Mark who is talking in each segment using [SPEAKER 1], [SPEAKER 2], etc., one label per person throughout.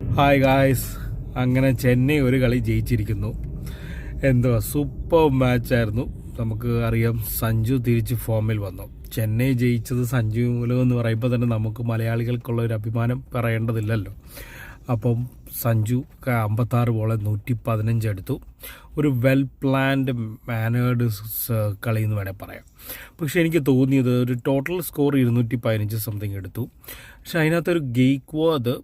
[SPEAKER 1] Hi guys, അങ്ങനെ ചെന്നൈ ഒരു കളി ജയിച്ചിരിക്കുന്നു. എന്തുവാ സൂപ്പർ മാച്ചായിരുന്നു. നമുക്ക് അറിയാം സഞ്ജു തിരിച്ച് ഫോമിൽ വന്നു. ചെന്നൈ ജയിച്ചത് സഞ്ജു മൂലം എന്ന് പറയുമ്പോൾ തന്നെ നമുക്ക് മലയാളികൾക്കുള്ള ഒരു അഭിമാനം പറയേണ്ടതില്ലല്ലോ. അപ്പം സഞ്ജു 56 ബോളെ 115 എടുത്തു. ഒരു വെൽ പ്ലാൻഡ് മാനേർഡ് കളി എന്ന് വേണേൽ പറയാം. പക്ഷേ എനിക്ക് തോന്നിയത് ഒരു ടോട്ടൽ സ്കോർ 215 സംതിങ് എടുത്തു. പക്ഷെ അതിനകത്തൊരു ഗെയ്ക്വാദ്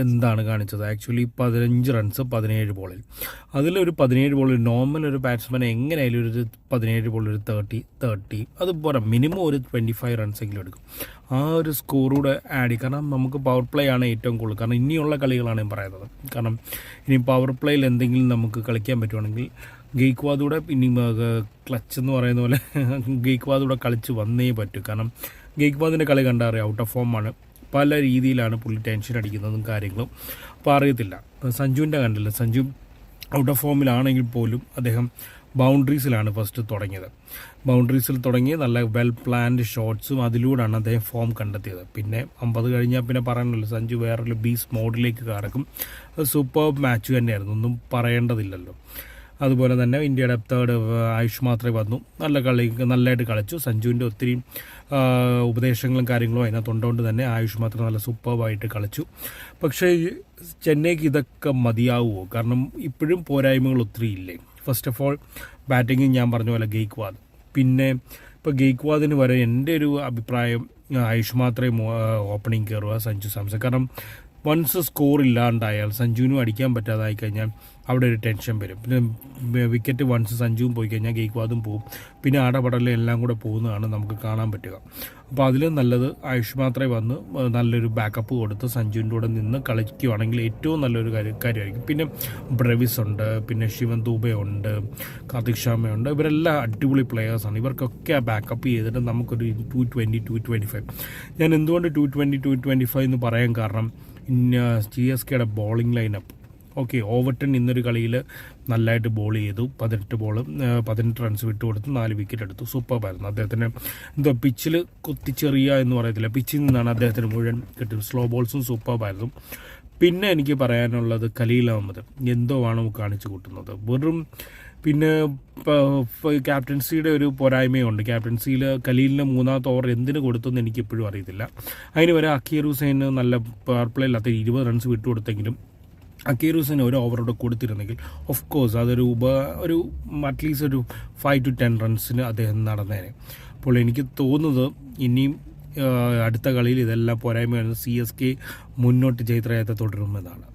[SPEAKER 1] എന്താണ് കാണിച്ചത്? ആക്ച്വലി 15 റൺസ് 17 ബോളിൽ. അതിലൊരു 17 ബോളിൽ നോർമൽ ഒരു ബാറ്റ്സ്മാൻ എങ്ങനെയായാലും ഒരു 17 ബോളിൽ ഒരു 30 അത് പോരാ, മിനിമം ഒരു 25 റൺസെങ്കിലും എടുക്കും. ആ ഒരു സ്കോറൂടെ ആഡ് ചെയ്യും. കാരണം നമുക്ക് പവർ പ്ലേ ആണ് ഏറ്റവും കൂടുതൽ. കാരണം ഇനിയുള്ള കളികളാണ് ഞാൻ പറയുന്നത്. കാരണം ഇനി പവർ പ്ലേയിൽ എന്തെങ്കിലും നമുക്ക് കളിക്കാൻ പറ്റുവാണെങ്കിൽ ഗെയ്ക്വാദൂടെ ഇനി ക്ലച്ച് എന്ന് പറയുന്ന പോലെ ഗെയ്ക്വാദൂടെ കളിച്ച് വന്നേ പറ്റൂ. കാരണം ഗെയ്ക്വാദിൻ്റെ കളി കണ്ടാൽ അറിയാം, ഔട്ട് ഓഫ് ഫോമാണ്. പല രീതിയിലാണ് പുള്ളി ടെൻഷൻ അടിക്കുന്നതും കാര്യങ്ങളും. അപ്പോൾ അറിയത്തില്ല. സഞ്ജുവിൻ്റെ കണ്ടില്ല, സഞ്ജു ഔട്ട് ഓഫ് ഫോമിലാണെങ്കിൽ പോലും അദ്ദേഹം ബൗണ്ടറീസിലാണ് ഫസ്റ്റ് തുടങ്ങിയത്. ബൗണ്ടറീസിൽ തുടങ്ങി നല്ല വെൽ പ്ലാൻഡ് ഷോട്ട്സും അതിലൂടെയാണ് അദ്ദേഹം ഫോം കണ്ടെത്തിയത്. പിന്നെ 50 കഴിഞ്ഞാൽ പിന്നെ പറയാനല്ലോ, സഞ്ജു വേറൊരു ബീസ് മോഡിലേക്ക് കടക്കും. അത് സൂപ്പർ മാച്ച് തന്നെയായിരുന്നു, ഒന്നും പറയേണ്ടതില്ലല്ലോ. അതുപോലെ തന്നെ ഇന്ത്യയുടെ തേർഡ് ആയുഷ് മാത്രമേ വന്നു. നല്ലതായിട്ട് കളിച്ചു. സഞ്ജുവിൻ്റെ ഒത്തിരി ഉപദേശങ്ങളും കാര്യങ്ങളും അതിനകത്തുണ്ടോണ്ട് തന്നെ ആയുഷ് മാത്രം നല്ല സൂപ്പർവായിട്ട് കളിച്ചു. പക്ഷേ ചെന്നൈക്ക് ഇതൊക്കെ മതിയാവുമോ? കാരണം ഇപ്പോഴും പോരായ്മകൾ ഒത്തിരി ഇല്ലേ? ഫസ്റ്റ് ഓഫ് ഓൾ ബാറ്റിംഗ് ഞാൻ പറഞ്ഞ പോലെ ഗെയ്ക്വാദ്. പിന്നെ ഇപ്പോൾ ഗെയ്ക്വാദിന് വരെ എൻ്റെ ഒരു അഭിപ്രായം ആയുഷ് മാത്രമേ ഓപ്പണിംഗ് കയറുക, സഞ്ജു സാംസൺ. കാരണം വൺസ് സ്കോർ ഇല്ലാണ്ടായാൽ സഞ്ജുവിനും അടിക്കാൻ പറ്റാതായി കഴിഞ്ഞാൽ അവിടെ ഒരു ടെൻഷൻ വരും. പിന്നെ വിക്കറ്റ് വൺസ് സഞ്ജുവും പോയി കഴിഞ്ഞാൽ ഗെയ്ക്വാദും പോവും. പിന്നെ ആടപടലും എല്ലാം കൂടെ പോകുന്നതാണ് നമുക്ക് കാണാൻ പറ്റുക. അപ്പോൾ അതിലും നല്ലത് ആയുഷ് മാത്രമേ വന്ന് നല്ലൊരു ബാക്കപ്പ് കൊടുത്ത് സഞ്ജുവിൻ്റെ കൂടെ നിന്ന് കളിക്കുകയാണെങ്കിൽ ഏറ്റവും നല്ലൊരു കാര്യമായിരിക്കും. പിന്നെ ബ്രെവിസ് ഉണ്ട്, പിന്നെ ശിവൻ ദൂബെ ഉണ്ട്, കാർത്തിക് ശർമ്മയുണ്ട്. ഇവരെല്ലാം അടിപൊളി പ്ലെയേഴ്സാണ്. ഇവർക്കൊക്കെ ബാക്കപ്പ് ചെയ്തിട്ട് നമുക്കൊരു 220, 225. ഞാൻ എന്തുകൊണ്ട് 220, 225 എന്ന് പറയാൻ കാരണം CSKയുടെ ബോളിംഗ് ലൈനപ്പ്. ഓക്കെ, ഓവർട്ടൺ ഇന്നൊരു കളിയിൽ നല്ലതായിട്ട് ബോൾ ചെയ്തു. 18 റൺസ് വിട്ടുകൊടുത്ത് 4 വിക്കറ്റ് എടുത്തു. സൂപ്പറായിരുന്നു. അദ്ദേഹത്തിന് എന്തോ പിച്ചിൽ കുത്തിച്ചെറിയുക എന്ന് പറയത്തില്ല, പിച്ചിൽ നിന്നാണ് അദ്ദേഹത്തിന് മുഴുവൻ കിട്ടും. സ്ലോ ബോൾസും സൂപ്പറായിരുന്നു. പിന്നെ എനിക്ക് പറയാനുള്ളത് ഖലീൽ അഹമ്മദ് എന്തോ ആണ് കാണിച്ചു കൂട്ടുന്നത്. വെറും പിന്നെ ക്യാപ്റ്റൻസിയുടെ ഒരു പോരായ്മയുണ്ട്. ക്യാപ്റ്റൻസിയിൽ ഖലീലിന് 3ാമത്തെ ഓവർ എന്തിനു കൊടുത്തെന്ന് എനിക്കിപ്പോഴും അറിയത്തില്ല. അതിന് വരെ അക്കീർ ഹുസൈന് നല്ല പവർ പ്ലേ ഇല്ലാത്ത 20 റൺസ് വിട്ടുകൊടുത്തെങ്കിലും അക്കീർ ഹുസൈൻ ഒരു ഓവറോടെ കൊടുത്തിരുന്നെങ്കിൽ ഓഫ് കോഴ്സ് അതൊരു അറ്റ്ലീസ്റ്റ് ഒരു 5 to 10 റൺസിന് അദ്ദേഹം നടന്നേനെ. അപ്പോൾ എനിക്ക് തോന്നുന്നത് ഇനിയും അടുത്ത കളിയിൽ ഇതെല്ലാം പോരായ്മയാണ്. CSK മുന്നോട്ട് ജയത്രയത്തെ തുടരുമെന്നാണ്.